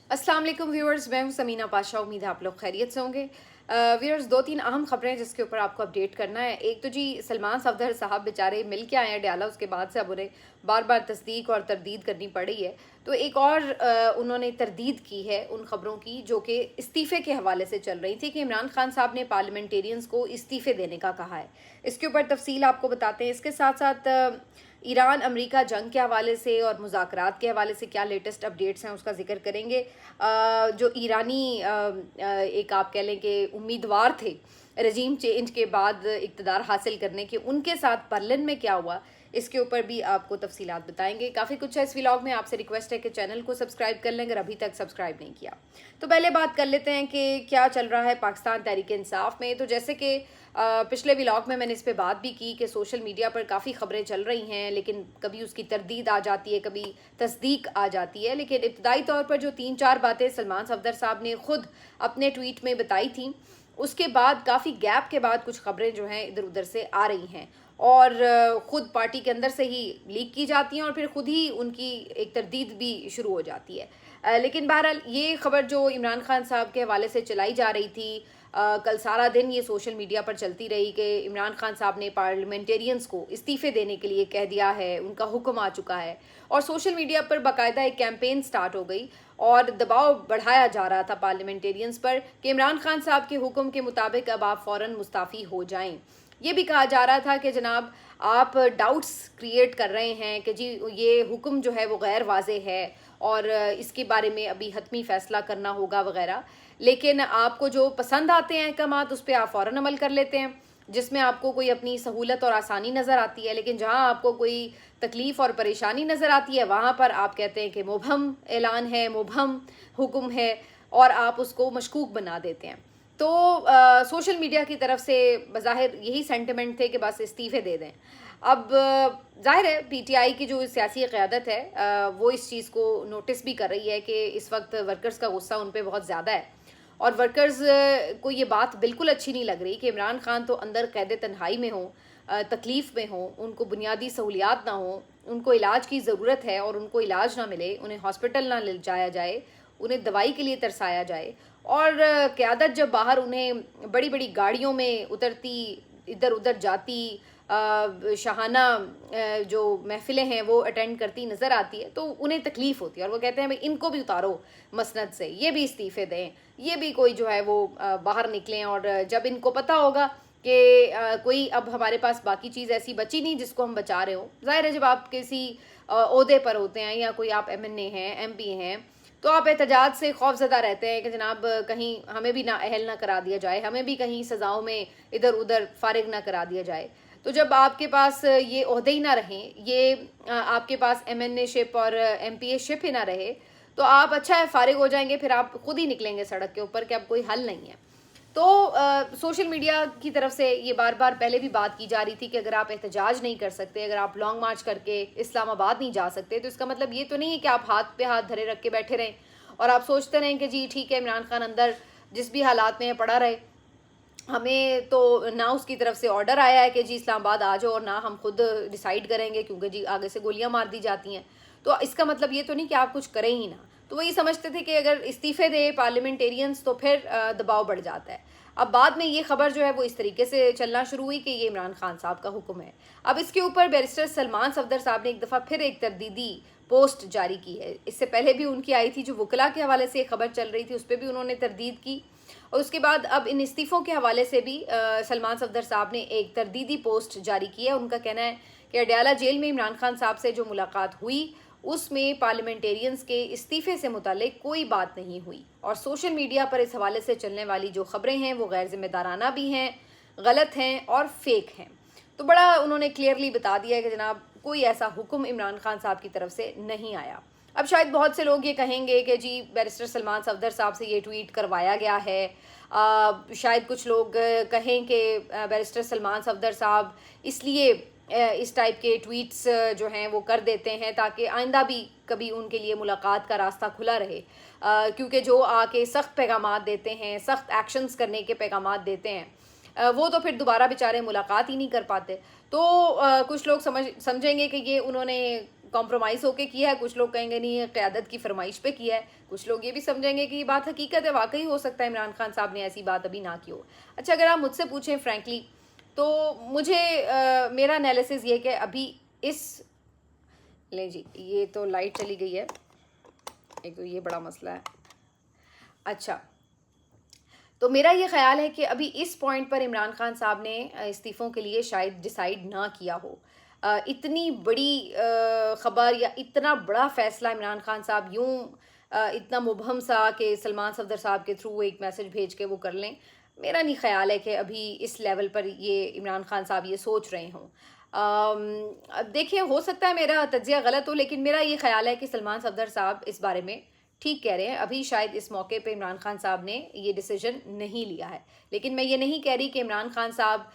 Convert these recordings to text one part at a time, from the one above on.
अस्सलाम वालेकुम व्यूअर्स, मैं हूं समीना पाशा। उम्मीद है आप लोग खैरियत से होंगे। व्यूअर्स, दो तीन अहम खबरें जिसके ऊपर आपको अपडेट करना है। एक तो जी सलमान सफदर साहब बेचारे मिल के आए हैं डयाला, उसके बाद से अब उन्हें बार बार तस्दीक और तरदीद करनी पड़ रही है। तो एक और उन्होंने तरदीद की है उन खबरों की जो कि इस्तीफ़े के हवाले से चल रही थी कि इमरान खान साहब ने पार्लियामेंटेरियंस को इस्तीफ़े देने का कहा है। इसके ऊपर तफसील आपको बताते हैं। इसके साथ साथ ईरान अमेरिका जंग के हवाले से और मुज़ाकरात के हवाले से क्या लेटेस्ट अपडेट्स हैं उसका जिक्र करेंगे। जो ईरानी एक आप कह लें कि उम्मीदवार थे रजीम चेंज के बाद इक़्तिदार हासिल करने के, उनके साथ बर्लिन में क्या हुआ इसके ऊपर भी आपको तफसीलात बताएंगे। काफ़ी कुछ है इस व्लॉग में। आपसे रिक्वेस्ट है कि चैनल को सब्सक्राइब कर लें अगर अभी तक सब्सक्राइब नहीं किया। तो पहले बात कर लेते हैं कि क्या चल रहा है पाकिस्तान तहरीक इंसाफ में। तो जैसे कि पिछले व्लॉग में मैंने इस पर बात भी की कि सोशल मीडिया पर काफ़ी खबरें चल रही हैं, लेकिन कभी उसकी तरदीद आ जाती है, कभी तस्दीक आ जाती है। लेकिन इब्तदाई तौर पर जो 3-4 बातें सलमान सफदर साहब ने खुद अपने ट्वीट में बताई थी, उसके बाद काफ़ी गैप के बाद कुछ खबरें जो हैं इधर उधर से आ रही हैं और ख़ुद पार्टी के अंदर से ही लीक की जाती हैं और फिर ख़ुद ही उनकी एक तरदीद भी शुरू हो जाती है। लेकिन बहरहाल ये खबर जो इमरान खान साहब के हवाले से चलाई जा रही थी, कल सारा दिन ये सोशल मीडिया पर चलती रही कि इमरान खान साहब ने पार्लियामेंटेरियंस को इस्तीफ़े देने के लिए कह दिया है, उनका हुक्म आ चुका है और सोशल मीडिया पर बाकायदा एक कैंपेन स्टार्ट हो गई और दबाव बढ़ाया जा रहा था पार्लियामेंटेरियंस पर कि इमरान खान साहब के हुक्म के मुताबिक अब आप फ़ौरन मुस्ताफ़ी हो जाएं। ये भी कहा जा रहा था कि जनाब आप डाउट्स क्रिएट कर रहे हैं कि जी ये हुक्म जो है वो गैर वाज़े है और इसके बारे में अभी हतमी फ़ैसला करना होगा वगैरह। लेकिन आपको जो पसंद आते हैं अहकामात उस पर आप फ़ौरन अमल कर लेते हैं, जिसमें आपको कोई अपनी सहूलत और आसानी नज़र आती है। लेकिन जहाँ आपको कोई तकलीफ़ और परेशानी नज़र आती है वहाँ पर आप कहते हैं कि मुबहम ऐलान है, मुबहम हुक्म है और आप उसको मशकूक बना देते हैं। तो सोशल मीडिया की तरफ से बज़ाहिर यही सेंटिमेंट थे कि बस इस्तीफ़े दे दें। अब ज़ाहिर है पीटीआई की जो सियासी क़यादत है वो इस चीज़ को नोटिस भी कर रही है कि इस वक्त वर्कर्स का गुस्सा उन पर बहुत ज़्यादा है और वर्कर्स को ये बात बिल्कुल अच्छी नहीं लग रही कि इमरान खान तो अंदर कैद तन्हाई में हों, तकलीफ़ में हों, उनको बुनियादी सहूलियात ना हों, उनको इलाज की ज़रूरत है और उनको इलाज ना मिले, उन्हें हॉस्पिटल ना ले जाया जाए, उन्हें दवाई के लिए तरसाया जाए और क़यादत जब बाहर उन्हें बड़ी बड़ी गाड़ियों में उतरती, इधर उधर जाती, शाहाना जो महफ़िलें हैं वो अटेंड करती नज़र आती है तो उन्हें तकलीफ़ होती है और वो कहते हैं भाई इनको भी उतारो मसनद से, ये भी इस्तीफ़े दें, ये भी कोई जो है वो बाहर निकलें। और जब इनको पता होगा कि कोई अब हमारे पास बाकी चीज़ ऐसी बची नहीं जिसको हम बचा रहे हों, ज़ाहिर है जब आप किसी ओहदे पर होते हैं या कोई आप एमएनए हैं, एमपी हैं, तो आप एहतजाज से खौफज़दा रहते हैं कि जनाब कहीं हमें भी ना अहल ना करा दिया जाए, हमें भी कहीं सज़ाओं में इधर उधर फ़ारिग ना करा दिया जाए। तो जब आपके पास ये ओहदे ही ना रहें, ये आपके पास एमएनए शिप और एमपीए शिप ही ना रहे, तो आप अच्छा है फ़ारिग हो जाएंगे, फिर आप खुद ही निकलेंगे सड़क के ऊपर कि अब कोई हल नहीं है। तो सोशल मीडिया की तरफ से ये बार बार पहले भी बात की जा रही थी कि अगर आप एहतजाज नहीं कर सकते, अगर आप लॉन्ग मार्च करके इस्लामाबाद नहीं जा सकते, तो इसका मतलब ये तो नहीं है कि आप हाथ पे हाथ धरे रख के बैठे रहें और आप सोचते रहें कि जी ठीक है इमरान खान अंदर जिस भी हालात में है पड़ा रहे, हमें तो ना उसकी तरफ से ऑर्डर आया है कि जी इस्लामाबाद आ जाओ और ना हम खुद डिसाइड करेंगे क्योंकि जी आगे से गोलियां मार दी जाती हैं। तो इसका मतलब ये तो नहीं कि आप कुछ करें ही ना। तो वो ये समझते थे कि अगर इस्तीफ़े दे पार्लियामेंटेरियंस तो फिर दबाव बढ़ जाता है। अब बाद में ये खबर जो है वो इस तरीके से चलना शुरू हुई कि ये इमरान खान साहब का हुक्म है। अब इसके ऊपर बैरिस्टर सलमान सफदर साहब ने एक दफ़ा फिर एक तरदीदी पोस्ट जारी की है। इससे पहले भी उनकी आई थी, जो वकला के हवाले से खबर चल रही थी उस पर भी उन्होंने तरदीद की और उसके बाद अब इन इस्तीफ़ों के हवाले से भी सलमान सफदर साहब ने एक तरदीदी पोस्ट जारी की है। उनका कहना है कि अडयाला जेल में इमरान खान साहब से जो मुलाकात हुई उसमें पार्लियामेंटेरियंस के इस्तीफ़े से मुतालिक कोई बात नहीं हुई और सोशल मीडिया पर इस हवाले से चलने वाली जो खबरें हैं वो गैर ज़िम्मेदाराना भी हैं, गलत हैं और फेक हैं। तो बड़ा उन्होंने क्लियरली बता दिया है कि जनाब कोई ऐसा हुक्म इमरान खान साहब की तरफ से नहीं आया। अब शायद बहुत से लोग ये कहेंगे कि जी बैरिस्टर सलमान सफदर साहब से ये ट्वीट करवाया गया है। शायद कुछ लोग कहें कि बैरिस्टर सलमान सफदर साहब इसलिए इस टाइप के ट्वीट्स जो हैं वो कर देते हैं ताकि आइंदा भी कभी उनके लिए मुलाकात का रास्ता खुला रहे, क्योंकि जो आके सख्त पैगामात देते हैं, सख्त एक्शंस करने के पैगामात देते हैं, वो तो फिर दोबारा बेचारे मुलाकात ही नहीं कर पाते। तो कुछ लोग समझेंगे कि ये उन्होंने कॉम्प्रोमाइज़ होके किया है, कुछ लोग कहेंगे नहीं ये क़यादत की फरमाइश पे किया है, कुछ लोग ये भी समझेंगे कि ये बात हकीकत है, वाकई हो सकता है इमरान खान साहब ने ऐसी बात अभी ना की हो। अच्छा, अगर आप मुझसे पूछें फ्रैंकली, तो मुझे मेरा एनालिसिस ये कि अभी इस, ले जी ये तो लाइट चली गई है, एक तो ये बड़ा मसला है। अच्छा, तो मेरा ये ख्याल है कि अभी इस पॉइंट पर इमरान खान साहब ने इस्तीफ़ों के लिए शायद डिसाइड ना किया हो। इतनी बड़ी ख़बर या इतना बड़ा फ़ैसला इमरान खान साहब यूं इतना मुबहम सा कि सलमान सफदर साहब के थ्रू एक मैसेज भेज के वो कर लें, मेरा नहीं ख्याल है कि अभी इस लेवल पर ये इमरान खान साहब ये सोच रहे हों। अब देखिए, हो सकता है मेरा तज्ज़िया गलत हो, लेकिन मेरा ये ख्याल है कि सलमान सफदर साहब इस बारे में ठीक कह रहे हैं। अभी शायद इस मौके पे इमरान खान साहब ने ये डिसीजन नहीं लिया है, लेकिन मैं ये नहीं कह रही कि इमरान खान साहब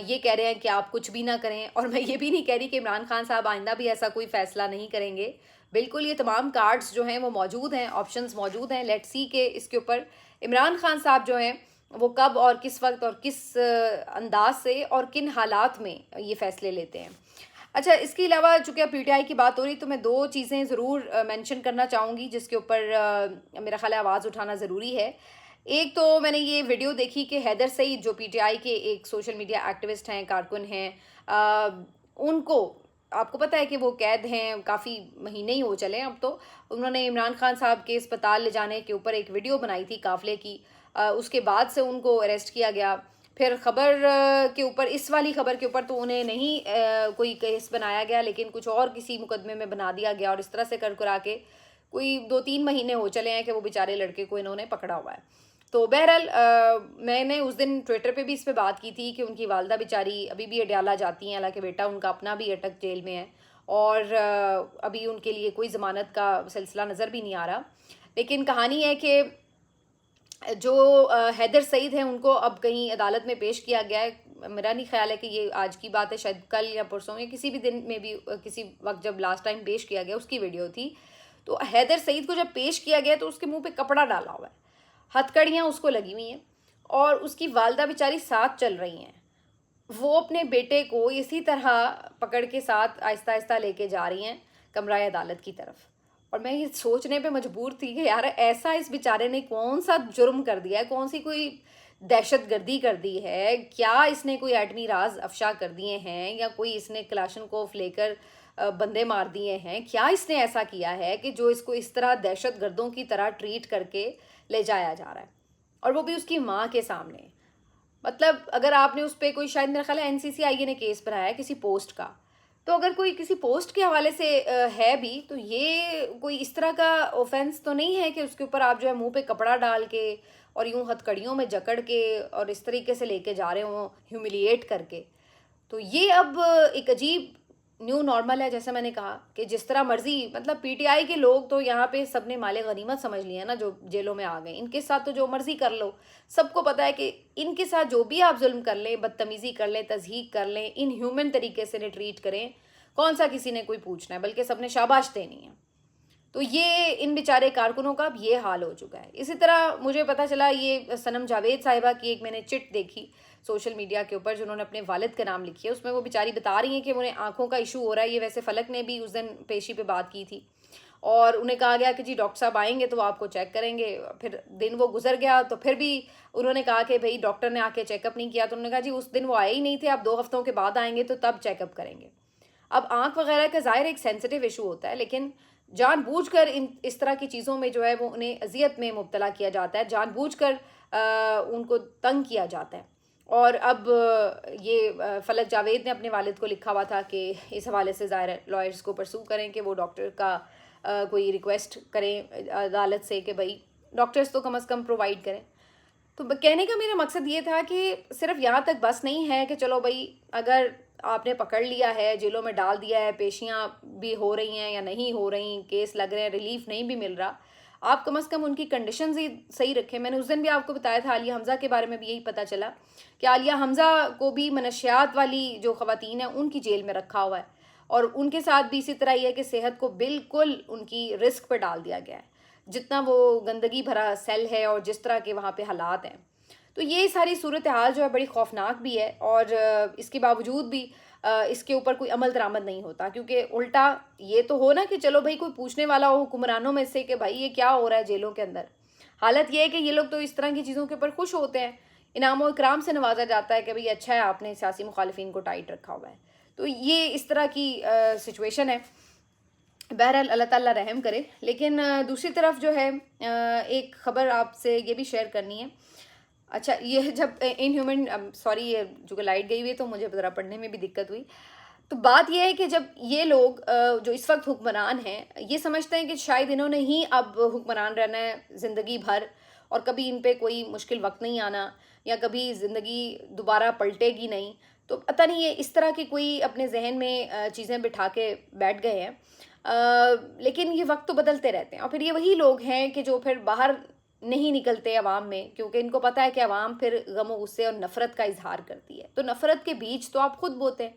ये कह रहे हैं कि आप कुछ भी ना करें, और मैं ये भी नहीं कह रही कि इमरान खान साहब आइंदा भी ऐसा कोई फैसला नहीं करेंगे। बिल्कुल, ये तमाम कार्ड्स जो हैं वो मौजूद हैं, ऑप्शंस मौजूद हैं। लेट्स सी के इसके ऊपर इमरान खान साहब जो हैं वो कब और किस वक्त और किस अंदाज से और किन हालात में ये फैसले लेते हैं। अच्छा, इसके अलावा चूँकि अब पीटीआई की बात हो रही, तो मैं दो चीज़ें ज़रूर मेंशन करना चाहूँगी जिसके ऊपर मेरा ख़्याल है आवाज़ उठाना ज़रूरी है। एक तो मैंने ये वीडियो देखी कि हैदर सईद जो पीटीआई के एक सोशल मीडिया एक्टिविस्ट हैं, कारकुन हैं, उनको, आपको पता है कि वो कैद हैं, काफ़ी महीने ही हो चले हैं अब तो। उन्होंने इमरान खान साहब के अस्पताल ले जाने के ऊपर एक वीडियो बनाई थी काफ़िले की, उसके बाद से उनको अरेस्ट किया गया। फिर ख़बर के ऊपर, इस वाली ख़बर के ऊपर तो उन्हें नहीं कोई केस बनाया गया, लेकिन कुछ और किसी मुकदमे में बना दिया गया, और इस तरह से कर करा के कोई 2-3 महीने हो चले हैं कि वो बेचारे लड़के को इन्होंने पकड़ा हुआ है। तो बहरहाल मैंने उस दिन ट्विटर पे भी इस पे बात की थी कि उनकी वालदा बेचारी अभी भी अडयाला जाती हैं, हालांकि बेटा उनका अपना भी अटक जेल में है, और अभी उनके लिए कोई ज़मानत का सिलसिला नज़र भी नहीं आ रहा। लेकिन कहानी है कि जो हैदर सईद हैं उनको अब कहीं अदालत में पेश किया गया है। मेरा नहीं ख्याल है कि ये आज की बात है, शायद कल या परसों या किसी भी दिन में भी, किसी वक्त जब लास्ट टाइम पेश किया गया उसकी वीडियो थी। तो हैदर सईद को जब पेश किया गया तो उसके मुंह पे कपड़ा डाला हुआ है, हथकड़ियाँ उसको लगी हुई हैं, और उसकी वालदा बेचारी साथ चल रही हैं। वो अपने बेटे को इसी तरह पकड़ के साथ आहिस्ता आहिस्ता लेके जा रही हैं कमरा अदालत की तरफ। और मैं ये सोचने पे मजबूर थी कि यार ऐसा इस बेचारे ने कौन सा जुर्म कर दिया है, कौन सी कोई दहशत गर्दी कर दी है, क्या इसने कोई एटमी राज अफशा कर दिए हैं, या कोई इसने क्लाशनकोफ लेकर बंदे मार दिए हैं, क्या इसने ऐसा किया है कि जो इसको इस तरह दहशत गर्दों की तरह ट्रीट करके ले जाया जा रहा है, और वो भी उसकी माँ के सामने। मतलब अगर आपने उस पर कोई, शायद मेरा ख्याल है NCCI ने केस बनाया है किसी पोस्ट का, तो अगर कोई किसी पोस्ट के हवाले से है भी, तो ये कोई इस तरह का ऑफेंस तो नहीं है कि उसके ऊपर आप जो है मुंह पे कपड़ा डाल के और यूं हथकड़ियों में जकड़ के और इस तरीके से लेके जा रहे हो, ह्यूमिलिएट करके। तो ये अब एक अजीब न्यू नॉर्मल है, जैसे मैंने कहा कि जिस तरह मर्जी, मतलब पीटीआई के लोग तो यहाँ पे सबने माले गनीमत समझ लिया ना, जो जेलों में आ गए, इनके साथ तो जो मर्जी कर लो। सबको पता है कि इनके साथ जो भी आप जुल्म कर लें, बदतमीजी कर लें, तज़हीक कर लें, इन ह्यूमन तरीके से ट्रीट करें, कौन सा किसी ने कोई पूछना है, बल्कि सबने शाबाश देनी है। तो ये इन बेचारे कारकुनों का अब ये हाल हो चुका है। इसी तरह मुझे पता चला, ये सनम जावेद साहिबा की एक मैंने चिट देखी सोशल मीडिया के ऊपर, जिन्होंने अपने वालिद का नाम लिखी है। उसमें वो बेचारी बता रही हैं कि उन्हें आंखों का इशू हो रहा है। ये वैसे फलक ने भी उस दिन पेशी पे बात की थी, और उन्हें कहा गया कि जी डॉक्टर साहब आएंगे तो वो आपको चेक करेंगे। फिर दिन वो गुजर गया, तो फिर भी उन्होंने कहा कि भाई डॉक्टर ने आके चेकअप नहीं किया। तो उन्होंने कहा जी उस दिन वो आए ही नहीं थे, आप 2 हफ्तों के बाद आएंगे तो तब चेकअप करेंगे। अब आंख वगैरह का ज़ाहिर एक सेंसिटिव इशू होता है, लेकिन जानबूझकर इस तरह की चीज़ों में जो है वो उन्हें अजियत में मुब्तला किया जाता है, जानबूझकर उनको तंग किया जाता है। और अब ये फलक जावेद ने अपने वालिद को लिखा हुआ था कि इस हवाले से ज़ाहिर लॉयर्स को परसू करें कि वो डॉक्टर का कोई रिक्वेस्ट करें अदालत से कि भाई डॉक्टर्स तो कम अज़ कम प्रोवाइड करें। तो कहने का मेरा मकसद ये था कि सिर्फ यहाँ तक बस नहीं है कि चलो भाई अगर आपने पकड़ लिया है, जेलों में डाल दिया है, पेशियाँ भी हो रही हैं या नहीं हो रही, केस लग रहे हैं, रिलीफ नहीं भी मिल रहा, आप कम से कम उनकी कंडीशंस ही सही रखें। मैंने उस दिन भी आपको बताया था, आलिया हमज़ा के बारे में भी यही पता चला कि आलिया हमज़ा को भी मनशियात वाली जो ख़वातीन हैं उनकी जेल में रखा हुआ है, और उनके साथ भी इसी तरह ही है कि सेहत को बिल्कुल उनकी रिस्क पर डाल दिया गया है, जितना वो गंदगी भरा सेल है और जिस तरह के वहाँ पे हालात हैं। तो ये सारी सूरत हाल जो है बड़ी खौफनाक भी है, और इसके बावजूद भी इसके ऊपर कोई अमल दरामद नहीं होता, क्योंकि उल्टा ये तो हो ना कि चलो भाई कोई पूछने वाला हो हुक्मरानों में से कि भाई ये क्या हो रहा है जेलों के अंदर। हालत ये है कि ये लोग तो इस तरह की चीज़ों के ऊपर खुश होते हैं, इनाम और इकराम से नवाजा जाता है कि भाई अच्छा है आपने सियासी मुखालिफिन को टाइट रखा हुआ है। तो ये इस तरह की सिचुएशन है। बहरहाल अल्लाह ताला रहम करे। लेकिन दूसरी तरफ जो है एक ख़बर आपसे ये भी शेयर करनी है। अच्छा, ये जब इन ह्यूमन सॉरी ये जो लाइट गई हुई है तो मुझे ज़रा पढ़ने में भी दिक्कत हुई। तो बात यह है कि जब ये लोग जो इस वक्त हुक्मरान हैं ये समझते हैं कि शायद इन्होंने ही अब हुक्मरान रहना है ज़िंदगी भर और कभी इन पे कोई मुश्किल वक्त नहीं आना या कभी ज़िंदगी दोबारा पलटेगी नहीं, तो पता नहीं ये इस तरह की कोई अपने जहन में चीज़ें बिठा के बैठ गए हैं। लेकिन ये वक्त तो बदलते रहते हैं और फिर ये वही लोग हैं कि जो फिर बाहर नहीं निकलते अवाम में, क्योंकि इनको पता है कि अवाम फिर गम और गुस्से और नफ़रत का इजहार करती है। तो नफ़रत के बीज तो आप खुद बोते हैं।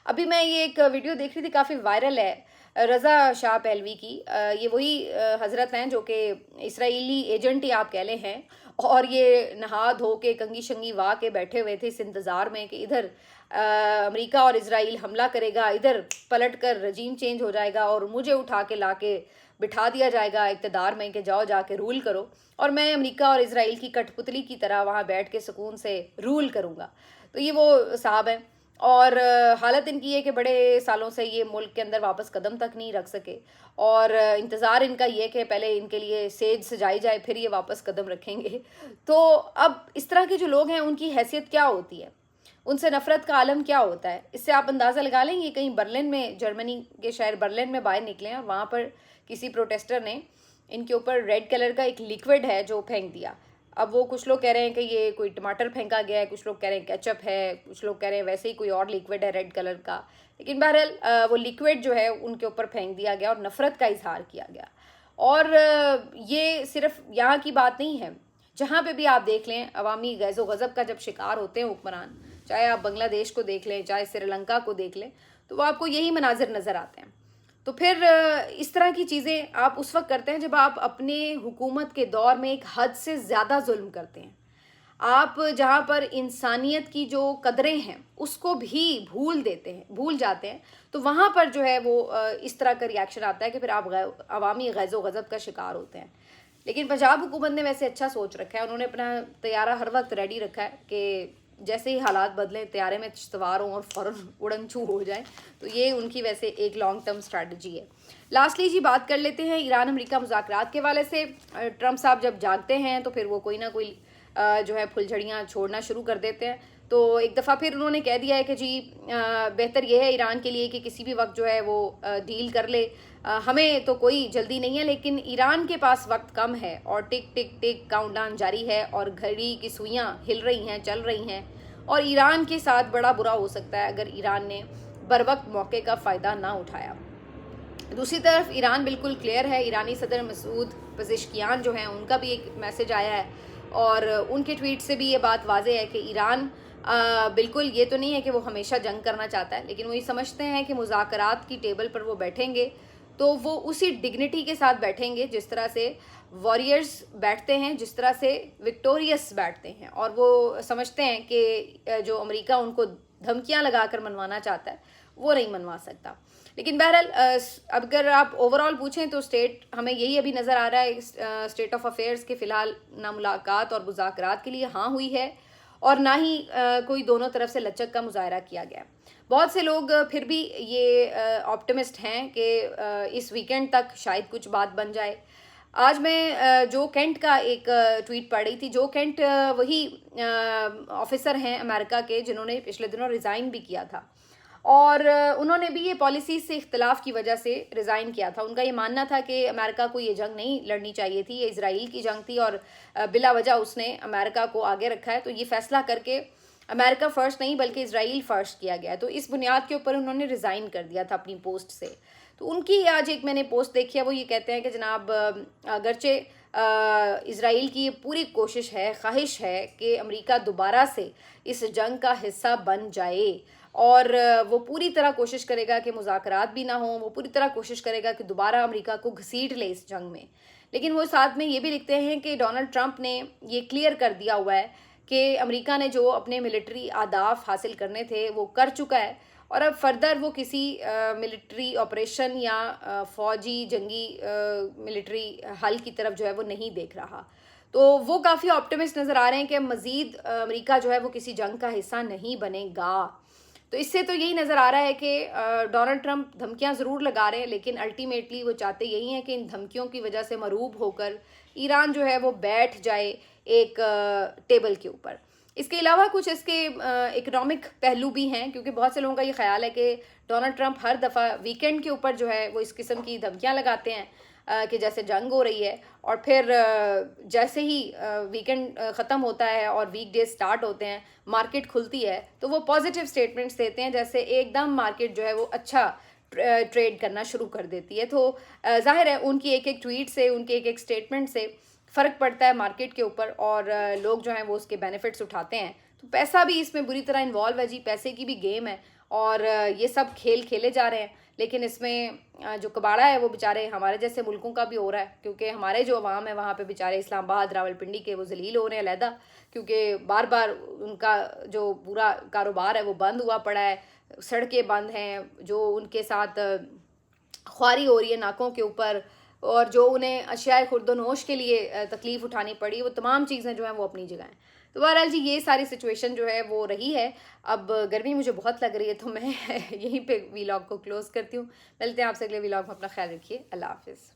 अभी मैं ये एक वीडियो देख रही थी, काफ़ी वायरल है, रज़ा शाह पहलवी की। ये वही हज़रत हैं जो कि इसराइली एजेंट ही आप कह लें हैं, और ये नहा धो के कंगी शंगी वाह के बैठे हुए थे इस इंतज़ार में कि इधर अमेरिका और इसराइल हमला करेगा, इधर पलट कर रजीम चेंज हो जाएगा और मुझे उठा के ला के बिठा दिया जाएगा इक़्तिदार में कि जाओ जाके रूल करो, और मैं अमेरिका और इसराइल की कठपुतली की तरह वहाँ बैठ के सुकून से रूल करूँगा। तो ये वो साहब हैं, और हालत इनकी है कि बड़े सालों से ये मुल्क के अंदर वापस कदम तक नहीं रख सके, और इंतज़ार इनका ये कि पहले इनके लिए सेज सजाई जाए फिर ये वापस कदम रखेंगे। तो अब इस तरह के जो लोग हैं उनकी हैसियत क्या होती है, उनसे नफ़रत का आलम क्या होता है, इससे आप अंदाज़ा लगा लें। ये कहीं बर्लिन में, जर्मनी के शहर बर्लिन में बाहर निकले हैं और वहाँ पर किसी प्रोटेस्टर ने इनके ऊपर रेड कलर का एक लिक्विड है जो फेंक दिया। अब वो कुछ लोग कह रहे हैं कि ये कोई टमाटर फेंका गया है, कुछ लोग कह रहे हैं केचप है, कुछ लोग कह रहे हैं वैसे ही कोई और लिक्विड है रेड कलर का, लेकिन बहरहाल वो लिक्विड जो है उनके ऊपर फेंक दिया गया और नफ़रत का इजहार किया गया। और ये सिर्फ यहाँ की बात नहीं है, जहाँ पे भी आप देख लें अवामी गैज़ो गज़ब का जब शिकार होते हैं हुक्मरान, चाहे आप बांग्लादेश को देख लें, चाहे श्रीलंका को देख लें, तो वो आपको यही मनाजिर नज़र आते हैं। तो फिर इस तरह की चीज़ें आप उस वक्त करते हैं जब आप अपने हुकूमत के दौर में एक हद से ज़्यादा जुल्म करते हैं। आप जहाँ पर इंसानियत की जो कदरें हैं उसको भी भूल देते हैं, भूल जाते हैं, तो वहाँ पर जो है वो इस तरह का रिएक्शन आता है कि फिर आप अवामी गैज़ो गज़ब का शिकार होते हैं। लेकिन पंजाब हुकूमत ने वैसे अच्छा सोच रखा है, उन्होंने अपना तैयारा हर वक्त रेडी रखा है कि जैसे ही हालात बदलें तैयारे में सवार हों और फ़ौरन उड़न छू हो जाए। तो ये उनकी वैसे एक लॉन्ग टर्म स्ट्रैटेजी है। लास्टली जी बात कर लेते हैं ईरान अमेरिका मुज़ाकरात के हवाले से। ट्रंप साहब जब जागते हैं तो फिर वो कोई ना कोई जो है फुलझड़ियाँ छोड़ना शुरू कर देते हैं। तो एक दफ़ा फिर उन्होंने कह दिया है कि जी बेहतर ये है ईरान के लिए कि किसी भी वक्त जो है वो डील कर ले, हमें तो कोई जल्दी नहीं है, लेकिन ईरान के पास वक्त कम है और टिक टिक टिक काउंटडाउन जारी है और घड़ी की सुइयां हिल रही हैं, चल रही हैं, और ईरान के साथ बड़ा बुरा हो सकता है अगर ईरान ने बरवक्त मौके का फ़ायदा ना उठाया। दूसरी तरफ ईरान बिल्कुल क्लियर है, ईरानी सदर मसूद पज़ेश्कियान जो हैं उनका भी एक मैसेज आया है और उनके ट्वीट से भी ये बात वाज़ेह है कि ईरान बिल्कुल ये तो नहीं है कि वो हमेशा जंग करना चाहता है, लेकिन वो ये समझते हैं कि मुज़ाकरात की टेबल पर वो बैठेंगे तो वो उसी डिग्निटी के साथ बैठेंगे जिस तरह से वॉरियर्स बैठते हैं, जिस तरह से विक्टोरियस बैठते हैं, और वो समझते हैं कि जो अमेरिका उनको धमकियां लगाकर मनवाना चाहता है वो नहीं मनवा सकता। लेकिन बहरहाल अगर आप ओवरऑल पूछें तो स्टेट हमें यही अभी नज़र आ रहा है, स्टेट ऑफ अफेयर्स के फ़िलहाल ना मुलाकात और मुज़ाकरात के लिए हाँ हुई है और ना ही कोई दोनों तरफ से लचक का मुजाहरा किया गया। बहुत से लोग फिर भी ये ऑप्टिमिस्ट हैं कि इस वीकेंड तक शायद कुछ बात बन जाए। आज मैं जो केंट का एक ट्वीट पढ़ रही थी। जो केंट वही ऑफिसर हैं अमेरिका के जिन्होंने पिछले दिनों रिज़ाइन भी किया था, और उन्होंने भी ये पॉलिसी से इख्तलाफ की वजह से रिज़ाइन किया था। उनका ये मानना था कि अमेरिका को ये जंग नहीं लड़नी चाहिए थी, ये इजराइल की जंग थी और बिला वजह उसने अमेरिका को आगे रखा है, तो ये फैसला करके अमेरिका फ़र्स्ट नहीं बल्कि इजराइल फ़र्स्ट किया गया है। तो इस बुनियाद के ऊपर उन्होंने रिज़ाइन कर दिया था अपनी पोस्ट से। तो उनकी आज एक मैंने पोस्ट देखी है, वो ये कहते हैं कि जनाब अगरचे इजराइल की पूरी कोशिश है, ख्वाहिश है कि अमेरिका दोबारा से इस जंग का हिस्सा बन जाए, और वो पूरी तरह कोशिश करेगा कि मुज़ाकरात भी ना हो, वो पूरी तरह कोशिश करेगा कि दोबारा अमेरिका को घसीट ले इस जंग में। लेकिन वो साथ में ये भी लिखते हैं कि डोनाल्ड ट्रंप ने ये क्लियर कर दिया हुआ है कि अमेरिका ने जो अपने मिलिट्री अहदाफ हासिल करने थे वो कर चुका है, और अब फर्दर वो किसी मिलिट्री ऑपरेशन या फ़ौजी जंगी मिलिट्री हल की तरफ जो है वो नहीं देख रहा। तो वो काफ़ी ऑप्टिमिस्ट नज़र आ रहे हैं कि मज़ीद अमेरिका जो है वो किसी जंग का हिस्सा नहीं बनेगा। तो इससे तो यही नज़र आ रहा है कि डोनाल्ड ट्रंप धमकियां ज़रूर लगा रहे हैं, लेकिन अल्टीमेटली वो चाहते यही हैं कि इन धमकियों की वजह से मरूब होकर ईरान जो है वो बैठ जाए एक टेबल के ऊपर। इसके अलावा कुछ इसके इकोनॉमिक पहलू भी हैं, क्योंकि बहुत से लोगों का ये ख्याल है कि डोनाल्ड ट्रंप हर दफ़ा वीकेंड के ऊपर जो है वो इस किस्म की धमकियां लगाते हैं कि जैसे जंग हो रही है, और फिर जैसे ही वीकेंड ख़त्म होता है और वीक डेज स्टार्ट होते हैं, मार्केट खुलती है, तो वो पॉजिटिव स्टेटमेंट्स देते हैं, जैसे एकदम मार्केट जो है वो अच्छा ट्रेड करना शुरू कर देती है। तो जाहिर है उनकी एक एक ट्वीट से, उनके एक एक स्टेटमेंट से फ़र्क पड़ता है मार्केट के ऊपर, और लोग जो हैं वो उसके बेनिफिट्स उठाते हैं। तो पैसा भी इसमें बुरी तरह इन्वॉल्व है जी, पैसे की भी गेम है, और ये सब खेल खेले जा रहे हैं। लेकिन इसमें जो कबाड़ा है वो बेचारे हमारे जैसे मुल्कों का भी हो रहा है, क्योंकि हमारे जो अवाम है वहाँ पे बेचारे इस्लामाबाद, रावलपिंडी के वो जलील हो रहे हैं अलहदा, क्योंकि बार बार उनका जो पूरा कारोबार है वो बंद हुआ पड़ा है, सड़कें बंद हैं, जो उनके साथ ख्वारी हो रही है नाकों के ऊपर, और जो उन्हें अशियाए खुर्दोनोश के लिए तकलीफ़ उठानी पड़ी, वो तमाम चीज़ें जो हैं वो अपनी जगह हैं। तो बहरहाल जी ये सारी सिचुएशन जो है वो रही है। अब गर्मी मुझे बहुत लग रही है, तो मैं यहीं पे व्लॉग को क्लोज़ करती हूँ। मिलते हैं आपसे अगले व्लॉग में, अपना ख्याल रखिए, अल्लाह हाफ़िज़।